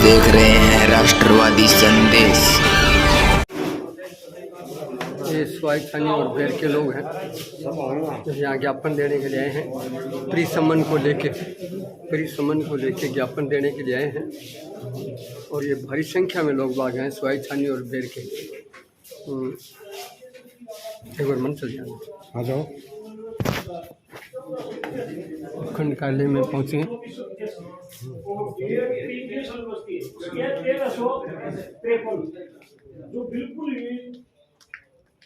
देख रहे हैं राष्ट्रवादी संदेश। ये स्वास्थ्य और बेर के लोग हैं, यहाँ ज्ञापन देने के लिए आए हैं। प्री समन को लेके ज्ञापन देने के लिए आए हैं और ये भारी संख्या में लोग बाग हैं स्वास्थ्य और बेर के। एक बार मन चल जाना आ जाओ। खंड कार्यालय में पहुँचे हैं। जो बिल्कुल ही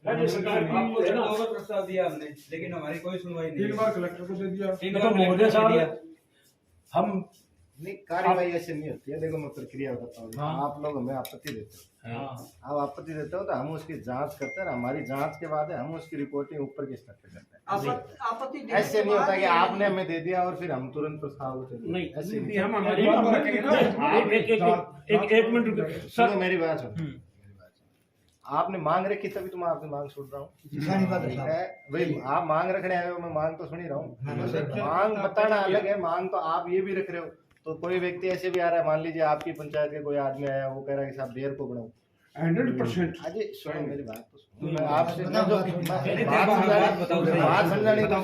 राज्य सरकार की प्रस्ताव दिया हमने, लेकिन हमारी कोई सुनवाई नहीं। 3 बार कलेक्टर को दे दिया। तो महोदय साहब, हम नहीं, कार्यवाही ऐसे नहीं होती है। देखो मैं प्रक्रिया बताता हूँ। हाँ। आप लोग हमें आपत्ति देते हो, हाँ। आप आपत्ति देते हो तो हम उसकी जांच करते हैं। हमारी जांच के बाद हम उसकी रिपोर्टिंग ऊपर के स्तर पे करते हैं। ऐसे नहीं होता कि आपने हमें दे दिया और फिर हम तुरंत प्रस्ताव उठाते हैं। नहीं, ऐसे नहीं। हम हमारी एक मिनट सुनो मेरी बात सुनो। आपने मांग रखी तभी तो मैं आपसे मांग सुन रहा हूँ। भाई आप मांग रखने आए हो, मैं मांग तो सुन ही रहा हूँ। मांग बताना अलग है, मांग तो आप ये भी रख रहे हो। तो कोई व्यक्ति ऐसे भी आ रहा है, मान लीजिए आपकी पंचायत के कोई आदमी आया, वो कह रहा है कि साहब बेर को बढ़ाओ 100%। अजी सुनो मेरी बात तो सुनो। मैं आपसे मैं जो बात समझानी तो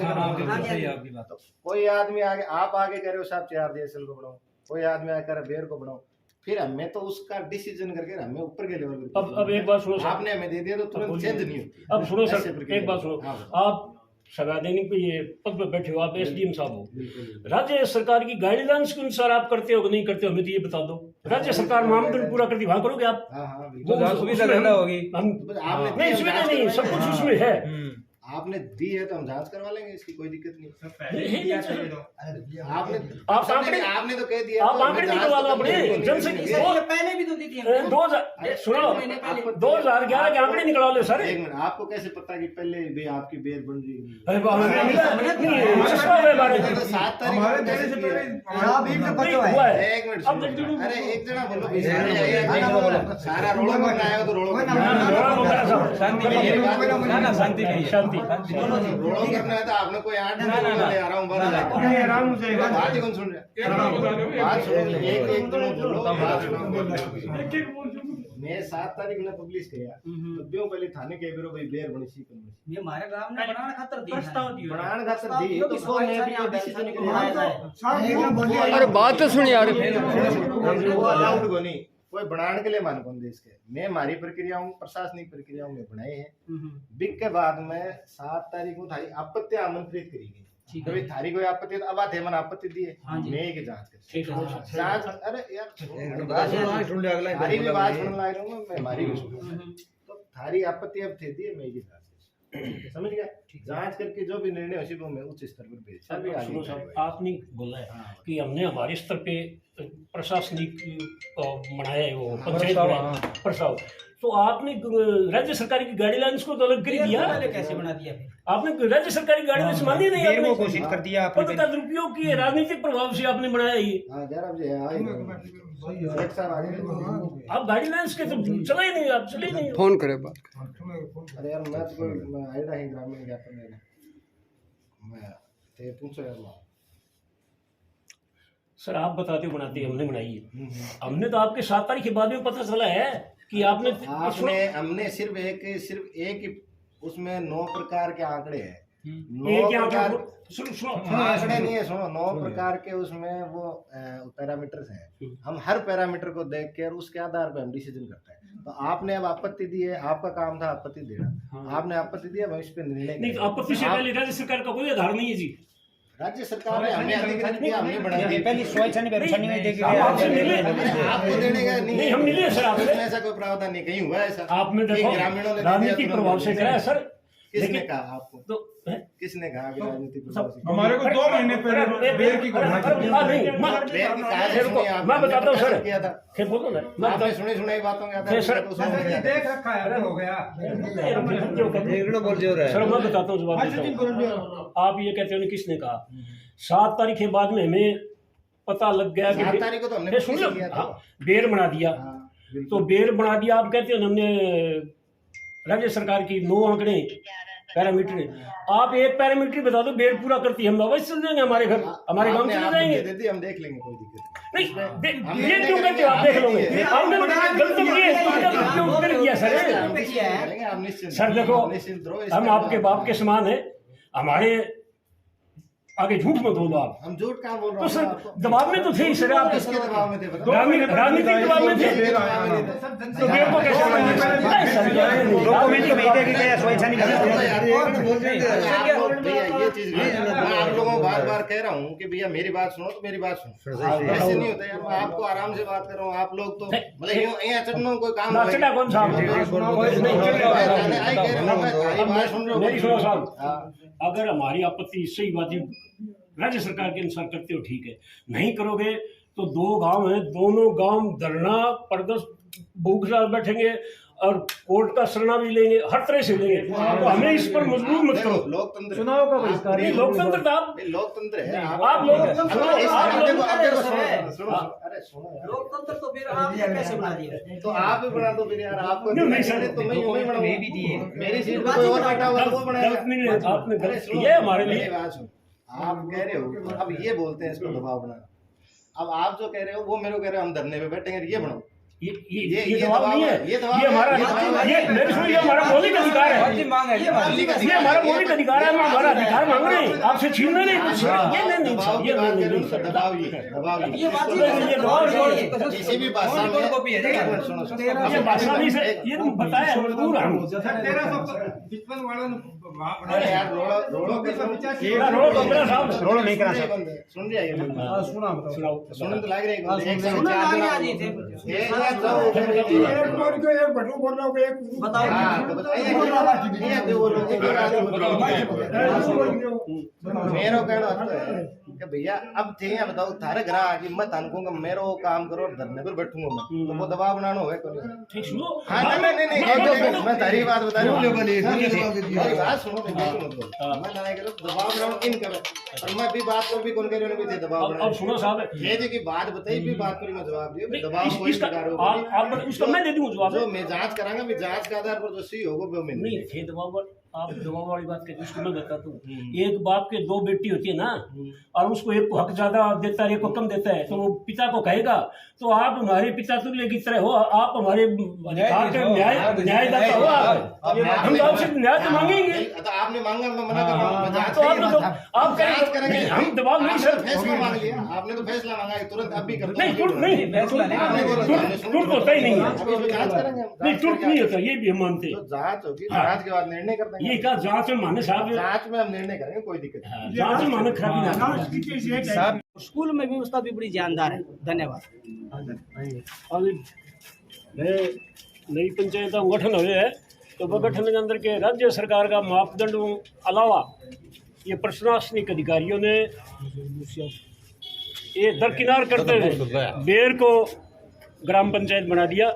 कोई आदमी आगे, आप आगे कह रहे हो साहब 4 DSL को बढ़ाओ, कोई आदमी आगे कह रहा है बेर को बढ़ाओ, फिर हमें तो उसका डिसीजन करके हमें ऊपर के लेवल पे। अब एक बात सुनो, आपने हमें दे दिया तो तुरंत चेंज नहीं होती। अब सुनो सर, ऐसे प्रक्रिया एक बात सुनो। हाँ। आप संवैधानिक पे ये पद पे बैठे हो, आप SDM साहब हो। राज्य सरकार की गाइडलाइंस के अनुसार आप करते हो कि नहीं करते हो, हमें तो ये बता दो। राज्य सरकार मानदंड पूरा करती, वहां करोगे आप? हाँ हाँ तो सुविधा ज्यादा होगी। हम आपने नहीं, सुविधा नहीं, सब कुछ उसमें है। आपने दी है तो हम जांच करवा लेंगे, इसकी कोई दिक्कत नहीं। आपने आप आंकड़े आपने तो कह दिया, आप आंकड़े निकलवा लो अपने जनसंख्या पहले भी तो दी थी। 2000 सुनो 2011 के आंकड़े निकलवा लो सर। एक मिनट, आपको कैसे पता कि पहले भी आपकी बेर बन रही है? अरे बाप रे, 7 तारीख हमारे को देने से कैसे पहले किया? हुआ है। एक मिनट अब सुनो। अरे एक जना बोलो, सारा रोड़ा करना आया हो तो रोड़ा शांति नहीं है। शांति रोड़ा करना है तो आपने कोई 8 दिन ले आ रहा हूँ आराम से बात ही कौन सुन रहा है? बात सुनो, एक जन बोलो, बात सुनो। मैं 7 तारीख ने पब्लिश किया तो क्यों पहले थाने के बिरो भाई बेर बनी सी कम ये हमारे गांव में बनाने खातर दी प्रस्ताव दियो। बनान खातर दी तो सो मैं भी डिसीजन निकल। अरे बात तो सुन यार। अलाउड को नहीं, कोई बनाने के लिए मान कौन देश के। मैं हमारी प्रक्रियाओं, प्रशासनिक प्रक्रियाओं में बनाए हैं। बिक के बाद में 7 तारीख को थारी आपत्ति आमंत्रित करी गई। कभी थारी कोई आपत्ति तो अब आते मन आपत्ति दी है, मैं एक जांच कर जांच। अरे यार थारी भी बात सुनने लग रहा हूँ मैं, हमारी भी सुनो। तो थारी आपत्ति अब थे दी, मैं एक जांच समझ गया। जांच करके जो भी निर्णय उसी को मैं उच्च स्तर पर भेजता भी आगे। आपने बोला है कि हमने हमारे स्तर पे प्रशासनिक बनाया है, वो पंचायत प्रस्ताव, तो आपने राज्य सरकार की गाइडलाइंस को तो अलग कर दिया। कैसे बना दिया? आपने राज्य सरकारी गाइडलाइंस मानी नहीं, आपने घोषित कर दिया। पता दुरुपयोग की राजनीतिक प्रभाव से आपने बनाया ये। आप गाइडलाइंस के तो चला ही नहीं, आप चले नहीं। फोन करे बात। अरे यार मैं तो मैं आईडा ही ग्रामीण ज्ञापन देने मैं ते पूछो यार। सर आप बताते हो बनाते, हमने बनाई है। हमने तो आपके 7 तारीख के बाद में पता चला है कि आपने हमने सिर्फ एक उसमें 9 प्रकार के आंकड़े हैं। 9 एक प्रकार सुनो आंकड़े नहीं है, सुनो 9 प्रकार के उसमें वो पैरामीटर्स हैं। हम हर पैरामीटर को देख के और उसके आधार पर हम डिसीजन करते हैं। तो आपने अब आपत्ति दी है, आपका काम था आपत्ति देना। आपने आपत्ति दिया, हम इस पे निर्णय नहीं। आपत्ति से पहले राज्य सरकार का कोई आधार नहीं है जी। राज्य सरकार ने हमें अधिकृत किया, हमने बढ़ा दिया। पहली स्वैच्छा नहीं देगी। आपसे मिले आपको देने का नहीं, हम मिले सर आपसे। ऐसा कोई प्रावधान नहीं कहीं हुआ ऐसा। आपने देखो ग्रामीणों ने राजनीतिक प्रभाव से कराया सर। किसने कहा आपको? तो किसने कहा कि राजनीतिक प्रभाव से? हमारे को 2 महीने पहले बेर की घोषणा की। मैं बताता हूँ सर, किया था फिर बोलो ना, मैं आपने सुनी बातों के आधार सर देख रखा है, हो गया। सर मैं बताता हूँ। आप ये कहते हो किसने कहा? 7 तारीख के बाद में हमें पता लग गया कि 7 तारीख को तो हमने सुन लो, बेर बना दिया। तो बेर बना दिया, आप कहते हो हमने राज्य सरकार की 9 आंकड़े पैरामीटर आप एक पैरामीटर बता दो, बेर पूरा करती है, हम अवश्य चल जाएंगे हमारे घर, हमारे गांव चले जाएंगे। दे दी, हम देख लेंगे, कोई दिक्कत नहीं ये क्यों कहते हो, आप देख लोगे, आपने गलती की है, क्यों उत्तर किया सर? नहीं। आप निश्चिंत सर देखो, निश्चिंत रहो, हम आपके बाप के समान है, हमारे आगे झूठ मत बोलो आप। हम झूठ कहाँ बोल रहे तो हैं? सर दबाव में तो थे ही सर, आप किसके दबाव में थे? बताओ। राजनीतिक दबाव में थे, तो बेर को कैसे भैया ये चीज मैं आप लोगों को बार बार कह रहा हूँ कि भैया मेरी बात सुनो तो मेरी बात सुनो, ऐसे नहीं होता यार। मैं आपको आराम से बात कर रहा हूँ, आप लोग तो मतलब यहाँ चढ़ना कोई काम ना चढ़ा कौन साहब, मेरी सुनो साहब, अगर हमारी आपत्ति सही बात राज्य सरकार के अनुसार करते हो ठीक है, नहीं करोगे तो 2 गांव हैं, दोनों गांव धरना प्रदर्शन भूख से बैठेंगे और कोर्ट का शरणा भी लेंगे, हर तरह से लेंगे, तो हमें इस पर मजबूर मत करो। लोकतंत्र चुनाव का बहिष्कार नहीं, लोकतंत्र था, आप लोकतंत्र है। आप लोग अरे सुनो, लोकतंत्र तो फिर आपने कैसे बना दिया? तो आप भी बना दो फिर यार, आपको नहीं सर, तो मैं यूं ही बनाऊंगा। मैं भी दिए। मेरी सीट पे कोई और बैठा हुआ है, वो बनाएगा। आपने गलत किया है हमारे लिए। आप कह रहे हो, अब ये बोलते हैं इसको दबाव बनाना। अब आप जो कह रहे हो वो मेरे को कह रहे हो हम धरने पे बैठेंगे, ये बनाओ। ये दबाव नहीं है, ये दबाव ये हमारा है। ये मेरे सुनिए, ये हमारा मौलिक अधिकार है, ये मांग है, ये मांग है। ये हमारा मौलिक अधिकार है, हम हमारा अधिकार मांग रहे हैं, आपसे छीनना नहीं कुछ। ये नहीं दबाव की बात कर रहे हो, दबाव ये है, दबाव ये बात ये दबाव किसी भी भाषा में कॉपी है, देखो। सुनो ये भाषा नहीं सर, ये तुम बताया मजबूर हम। 1355 वालों अरे यार रोड़ो के रोड़ो नहीं करा सुन रही है, सुनाओ सुन तो लग रही है। एक सुनने लग रहा जी थे। एक बटू बोल रहा हूँ, एक बताओ। हाँ तो बताइए मेरो कहना है कि भैया अब थे यहाँ बताओ थारे घर आके मत अनकूंगा मेरो काम करो और धरने पर बैठूंगा मैं, तो वो दबाव बनाना होगा कोई। हाँ नहीं मैं तारी बात बता रहा हूँ, मेरी बात सुनो, मैं ना करो दबाव बनाओ इन करो, और मैं भी बात कर भी कौन कह रहे हो दबाव अब बनाओ। सुनो साहब, ये जो की बात बताई भी बात करी मैं जवाब दियो, दबाव कोई प्रकार हो आप उसका मैं दे दूंगा जवाब। जो मैं जांच करांगा, मैं जांच के आधार पर जो सही होगा वो मैं नहीं थे दबाव, आप दबाव वाली बात कहते उसको मैं बताता हूँ। एक बाप के 2 बेटी होती है ना, और उसको एक को हक ज्यादा देता है, एक को कम देता है, तो वो पिता को कहेगा तो आप हमारे पिता तुल्य की तरह हो, आप हमारे अधिकार के न्यायदाता हो, हम तो आपसे न्याय तो मांगेंगे। तो आपने मांगा, मैं मना कर रहा हूं, जांच तो आप करेंगे, हम दबाव नहीं सर, फैसला मांग लिया आपने, तो फैसला मांगा है तुरंत अब भी कर दो। नहीं तुर्क नहीं, तुर्क होता ही नहीं है, जांच करेंगे, नहीं तुर्क नहीं होता, ये भी हम मानते हैं। तो जांच होगी, जांच के बाद निर्णय कर देंगे। ये क्या जांच में माने साहब, जांच में हम निर्णय करेंगे, कोई दिक्कत नहीं। जांच में माने खराबी ना स्कूल में भी उसका भी बड़ी जानदार है। धन्यवाद। नई पंचायत गठन हुए है, तो वह गठन के अंदर के राज्य सरकार का मापदंडों अलावा ये प्रशासनिक अधिकारियों ने ये दरकिनार करते हुए बेर को ग्राम पंचायत बना दिया।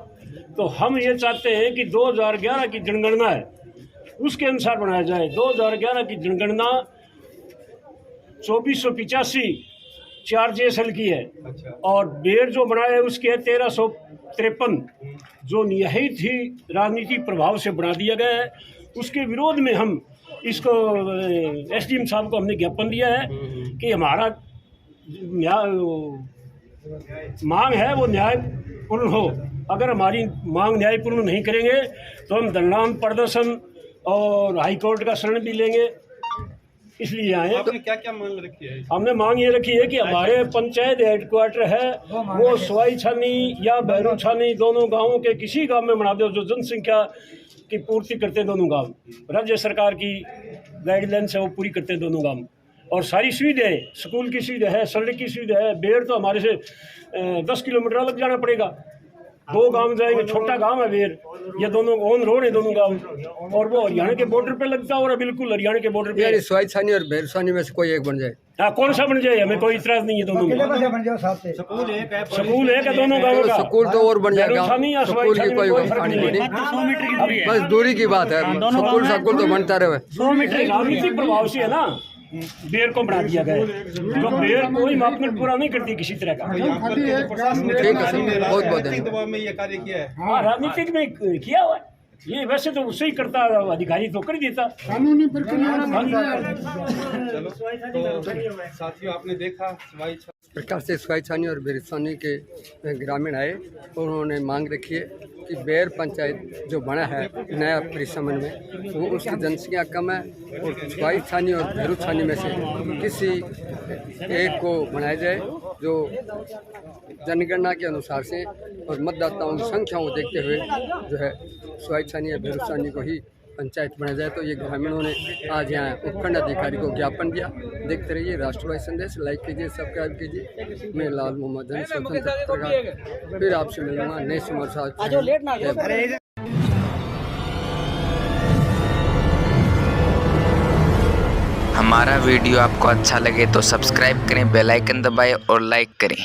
तो हम ये चाहते हैं कि 2011 की जनगणना है उसके अनुसार बनाया जाए। 2011 की जनगणना 2485 4JSL की है, और बेर जो बनाया है उसके है 1353, जो निहित ही राजनीतिक प्रभाव से बना दिया गया है। उसके विरोध में हम इसको SDM साहब को हमने ज्ञापन दिया है कि हमारा मांग है वो न्यायपूर्ण हो। अगर हमारी मांग न्यायपूर्ण नहीं करेंगे तो हम धरना प्रदर्शन और हाई कोर्ट का शरण भी लेंगे। इसलिए आए। आपने क्या क्या मांग रखी है? हमने मांग ये रखी है कि हमारे पंचायत हेडक्वार्टर है वो सवाई छानी या भैरू छानी दोनों गांवों के किसी गांव में बना दो जो जनसंख्या की पूर्ति करते हैं दोनों गांव। राज्य सरकार की गाइडलाइंस है वो पूरी करते हैं दोनों गांव, और सारी सुविधाएं, स्कूल की सुविधा है, सड़क की सुविधा है। बेर तो हमारे से 10 किलोमीटर अलग जाना पड़ेगा, 2 गांव जाएंगे, छोटा गांव है बेर, ये दोनों ऑन रोड है दोनों गांव, और वो हरियाणा के बॉर्डर पे लगता है, और बिल्कुल हरियाणा के बॉर्डर पे। स्वाई छानी और भैरसानी में से कोई एक बन जाए। हाँ, कौन सा बन जाए, हमें कोई इतराज नहीं है दोनों में। स्कूल एक है दोनों गाँवों का, स्कूल तो और बन जाएगा, स्कूल की कोई कहानी नहीं, बस दूरी की बात है। स्कूल तो बनता रहे। 100 मीटर राजनीतिक प्रभाव से है ना बेर को बढ़ा दिया गया है, जो बेर कोई मापदंड पूरा नहीं करती किसी तरह का। ठीक है सर, बहुत बहुत धन्यवाद। में ये कार्य किया है। हाँ, राजनीतिक में किया हुआ है। ये वैसे तो उससे ही करता, अधिकारी तो कर देता। कानूनी प्रक्रिया साथियों आपने देखा प्रकार से स्वाई छानी और बेरसानी के ग्रामीण आए और उन्होंने मांग रखी है कि बेर पंचायत जो बना है नया परिसमन में वो उसकी जनसंख्या कम है और स्वाई छानी और भेरू छानी में से किसी एक को बनाया जाए जो जनगणना के अनुसार से और मतदाताओं की संख्या को देखते हुए जो है स्वाई छानी या भेरू छानी को ही पंचायत बनाया जाए। तो ये ग्रामीणों ने आज यहाँ उपखंड अधिकारी को ज्ञापन दिया। देखते रहिए राष्ट्रवादी संदेश, लाइक कीजिए, सब्सक्राइब कीजिए। मैं लाल मोहम्मद जन स्वतंत्र पत्रकार फिर आपसे मिलूंगा नए समाचार। हमारा वीडियो आपको अच्छा लगे तो सब्सक्राइब करें, बेल आइकन दबाएं और लाइक करें।